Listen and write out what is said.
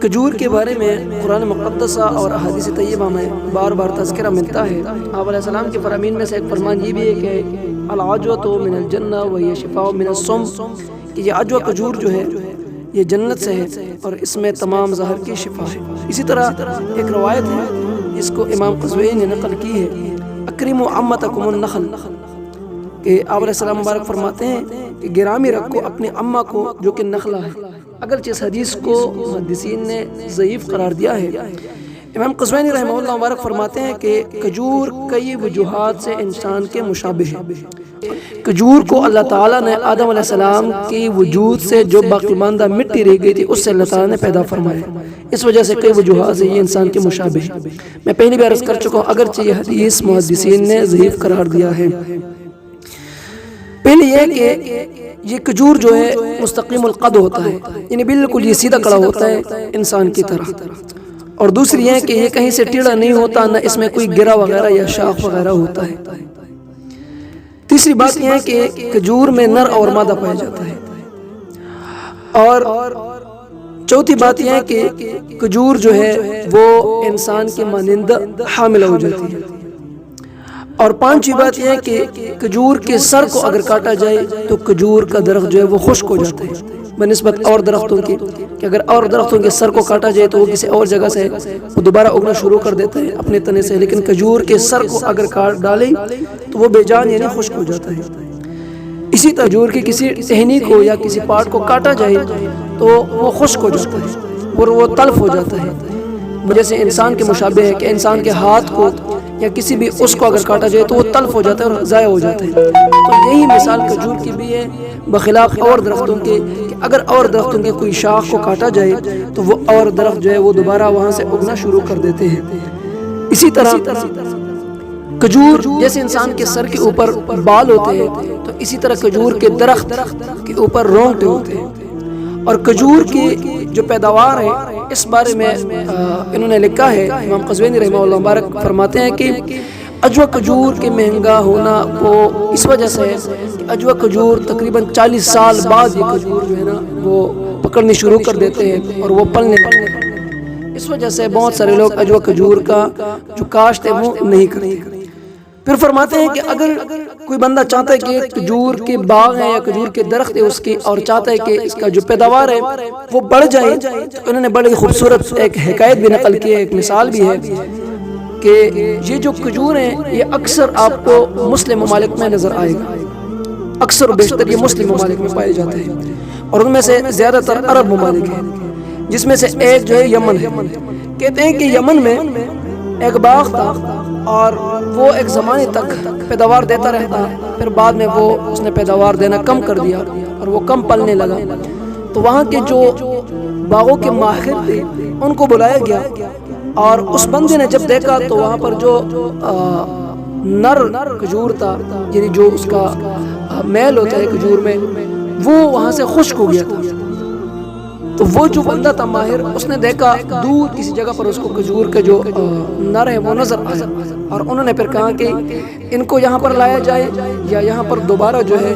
کھجور کے بارے میں قرآن مقدسہ اور احادیث طیبہ میں بار بار تذکرہ ملتا ہے۔ آپ علیہ السلام کے فرامین میں سے ایک فرمان یہ بھی ہے کہ العجوۃ من الجنہ وہی شفاء من السم، کہ یہ عجوہ کھجور جو ہے یہ جنت سے ہے اور اس میں تمام زہر کی شفا ہے۔ اسی طرح ایک روایت ہے جس کو امام قزوینی نے نقل کی ہے، اکرموا عمتکم النخل، کہ آپ علیہ السلام مبارک فرماتے ہیں کہ گرامی رکھو اپنی اماں کو جو کہ نخلہ ہے۔ اگرچہ اس حدیث کو محدثین نے ضعیف قرار دیا ہے، امام قزوینی رحمہ اللہ مبارک فرماتے ہیں کہ کھجور کئی وجوہات سے انسان کے مشابہ ہے۔ کھجور کو اللہ تعالیٰ نے آدم علیہ السلام کی وجود سے جو باقی ماندہ مٹی رہ گئی تھی اس سے اللہ تعالیٰ نے پیدا فرمایا، اس وجہ سے کئی وجوہات سے یہ انسان کے مشابہ ہے۔ میں پہلی بھی عرض کر چکا ہوں اگرچہ یہ حدیث محدثین نے ضعیف قرار دیا ہے۔ پہلے یہ کہ یہ کھجور جو ہے مستقیم القد ہوتا ہے، یعنی بالکل یہ سیدھا کڑا ہوتا ہے انسان کی طرح، اور دوسری یہ کہ یہ کہیں سے ٹیڑھا نہیں ہوتا، نہ اس میں کوئی گرا وغیرہ یا شاخ وغیرہ ہوتا ہے۔ تیسری بات یہ ہے کہ کھجور میں نر اور مادہ پایا جاتا ہے، اور چوتھی بات یہ ہے کہ کھجور جو ہے وہ انسان کے مانند حاملہ ہو جاتی ہے، اور پانچویں بات یہ ہے کہ کھجور کے سر کو اگر کاٹا جائے تو کھجور کا درخت جو ہے وہ خشک ہو جاتا ہے بنسبت اور درختوں کی، کہ اگر اور درختوں کے سر کو کاٹا جائے تو وہ کسی اور جگہ سے وہ دوبارہ اگنا شروع کر دیتے ہیں اپنے تنے سے، لیکن کھجور کے سر کو اگر کاٹ ڈالیں تو وہ بے جان یعنی خشک ہو جاتا ہے۔ اسی طرح کھجور کی کسی ٹہنی کو یا کسی پارٹ کو کاٹا جائے تو وہ خشک ہو جاتا ہے اور وہ تلف ہو جاتا ہے، جیسے انسان کے مشابہ ہے کہ انسان کے ہاتھ کو یا کسی بھی اس کو اگر کاٹا جائے تو وہ تلف ہو جاتا ہے اور ضائع ہو جاتا ہے۔ تو یہی مثال کھجور کی بھی ہے بخلاف اور درختوں کے، کہ اگر اور درختوں کے کوئی شاخ کو کاٹا جائے تو وہ اور درخت جو ہے وہ دوبارہ وہاں سے اگنا شروع کر دیتے ہیں۔ اسی طرح کھجور جیسے انسان کے سر کے اوپر بال ہوتے ہیں تو اسی طرح کھجور کے درخت کے اوپر رونگٹے ہوتے ہیں، اور کھجور کی جو پیداوار ہے اس بارے میں انہوں نے لکھا ہے، امام قزوینی رحمہ اللہ مبارک فرماتے ہیں کہ عجوہ کھجور کے مہنگا ہونا کو اس وجہ سے ہے کہ عجوہ کھجور تقریباً 40 سال بعد یہ کھجور جو ہے نا وہ پکڑنی شروع کر دیتے ہیں اور وہ پلنے لگتے ہیں، اس وجہ سے بہت سارے لوگ عجوہ کھجور کا جو کاشت ہے وہ نہیں کرتے۔ پھر فرماتے ہیں کہ اگر کوئی بندہ چاہتا ہے کہ کھجور کے باغ ہے یا کھجور کے درخت ہے اس کی، اور چاہتا ہے کہ اس کا جو پیداوار ہے وہ بڑھ جائے، تو انہوں نے بڑی خوبصورت ایک حکایت بھی نقل کی ہے، ایک مثال بھی ہے کہ یہ جو کھجور ہیں یہ اکثر آپ کو مسلم ممالک میں نظر آئے گا، اکثر و بیشتر یہ مسلم ممالک میں پائے جاتے ہیں، اور ان میں سے زیادہ تر عرب ممالک ہیں، جس میں سے ایک جو ہے یمن ہے۔ کہتے ہیں کہ یمن میں ایک باغ تھا اور وہ ایک زمانے تک پیداوار دیتا رہتا، پھر بعد میں وہ اس نے پیداوار دینا کم کر دیا اور وہ کم پلنے لگا، تو وہاں کے جو باغوں کے ماہر تھے ان کو بلایا گیا، اور اس بندے نے جب دیکھا تو وہاں پر جو نر کھجور تھا، یعنی جو اس کا میل ہوتا ہے کھجور میں، وہ وہاں سے خشک ہو گیا تھا۔ تو وہ جو بندہ تھا ماہر، اس نے دیکھا دور کسی جگہ پر اس کو کھجور کا جو نر ہے وہ نظر آیا، اور انہوں نے پھر کہا کہ ان کو یہاں پر لایا جائے یا یہاں پر دوبارہ جو ہے